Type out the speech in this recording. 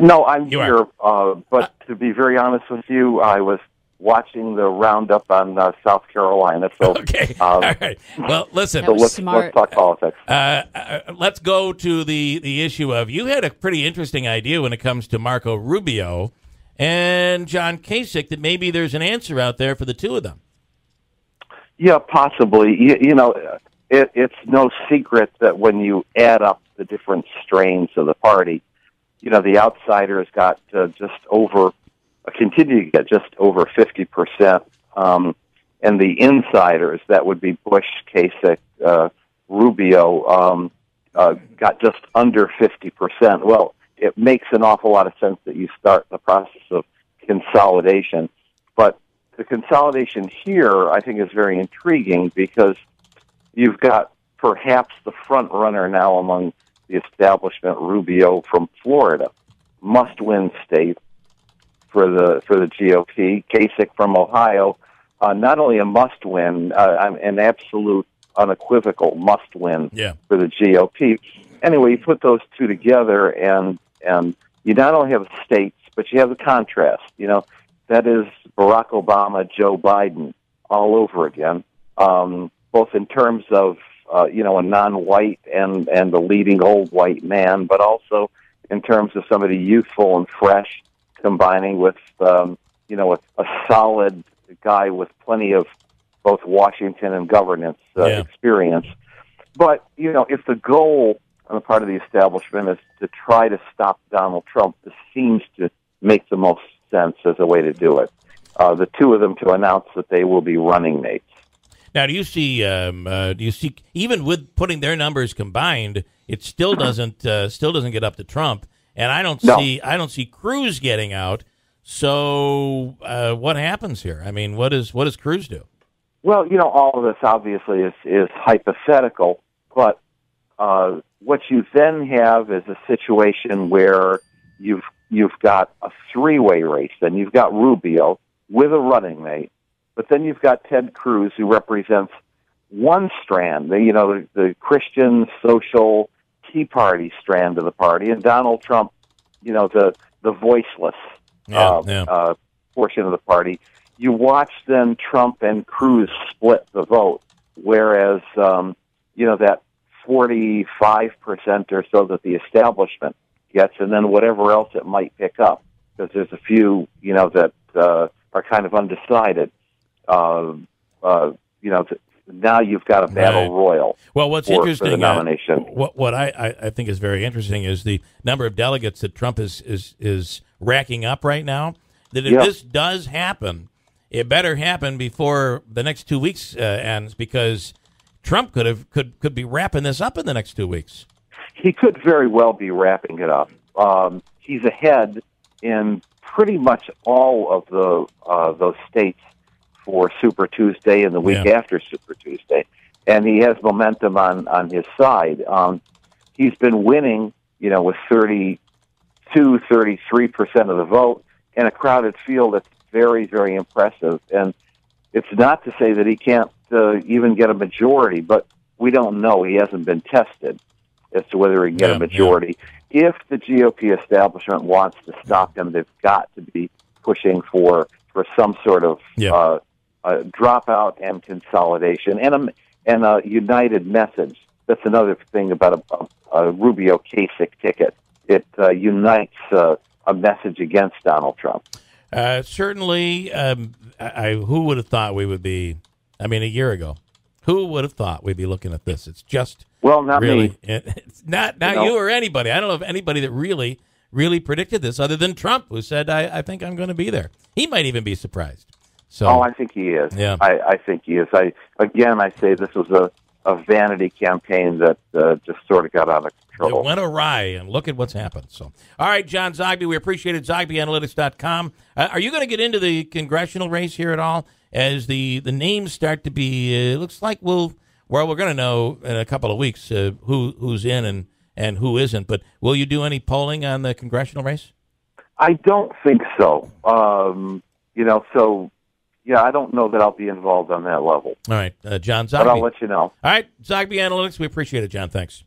No, I'm You here. But to be very honest with you, I was watching the roundup on South Carolina. So Okay. All right. Well, listen. So let's smart. talk politics. Let's go to the issue of, you had a pretty interesting idea when it comes to Marco Rubio and John Kasich, that maybe there's an answer out there for the two of them. Yeah, possibly. It's no secret that when you add up the different strains of the party, the outsiders got continue to get just over 50%, and the insiders, that would be Bush, Kasich, Rubio, got just under 50%. Well, it makes an awful lot of sense that you start the process of consolidation, but the consolidation here, I think, is very intriguing because you've got perhaps the front runner now among the establishment, Rubio from Florida, must-win state for the GOP. Kasich from Ohio, not only a must-win, an absolute, unequivocal must-win for the GOP. Anyway, you put those two together, and you not only have states, but you have the contrast. That is Barack Obama, Joe Biden, all over again, both in terms of a non-white and the leading old white man, but also in terms of somebody youthful and fresh, combining with a solid guy with plenty of both Washington and governance experience. But if the goal on the part of the establishment is to try to stop Donald Trump, this seems to make the most sense as a way to do it. The two of them to announce that they will be running mates. Now, do you see even with putting their numbers combined, it still doesn't get up to Trump, and I don't see Cruz getting out. So what happens here? I mean, what does Cruz do? Well, all of this obviously is hypothetical, but what you then have is a situation where you've got a three-way race. Then you've got Rubio with a running mate. But then you've got Ted Cruz, who represents one strand, the Christian, social, Tea Party strand of the party, and Donald Trump, the voiceless portion of the party. You watch then Trump and Cruz split the vote, whereas that 45% or so that the establishment gets, and then whatever else it might pick up, because there's a few that are kind of undecided. Now you've got a battle royal. Well, what's for interesting, the nomination. What I think is very interesting is the number of delegates that Trump is racking up right now. That if this does happen, it better happen before the next 2 weeks ends, because Trump could be wrapping this up in the next 2 weeks. He could very well be wrapping it up. He's ahead in pretty much all of those states for Super Tuesday and the week after Super Tuesday, and he has momentum on his side. He's been winning, with 33% of the vote in a crowded field. That's very, very impressive. And it's not to say that he can't even get a majority, but we don't know. He hasn't been tested as to whether he can get a majority. If the GOP establishment wants to stop him, they've got to be pushing for some sort of dropout and consolidation and a united message. That's another thing about a Rubio Kasich ticket. It unites a message against Donald Trump. Certainly, who would have thought we would be? I mean, a year ago, who would have thought we'd be looking at this? It's just not really, me. It's not you or anybody. I don't know of anybody that really predicted this, other than Trump, who said, "I think I'm going to be there." He might even be surprised. So, I think he is. Yeah. I think he is. I say this was a vanity campaign that just sort of got out of control. It went awry, and look at what's happened. So, all right, John Zogby, we appreciate it. ZogbyAnalytics.com. Are you going to get into the congressional race here at all as the names start to be? It looks like we're going to know in a couple of weeks who's in and who isn't. But will you do any polling on the congressional race? I don't think so. I don't know that I'll be involved on that level. All right, John Zogby. But I'll let you know. All right, Zogby Analytics, we appreciate it, John. Thanks.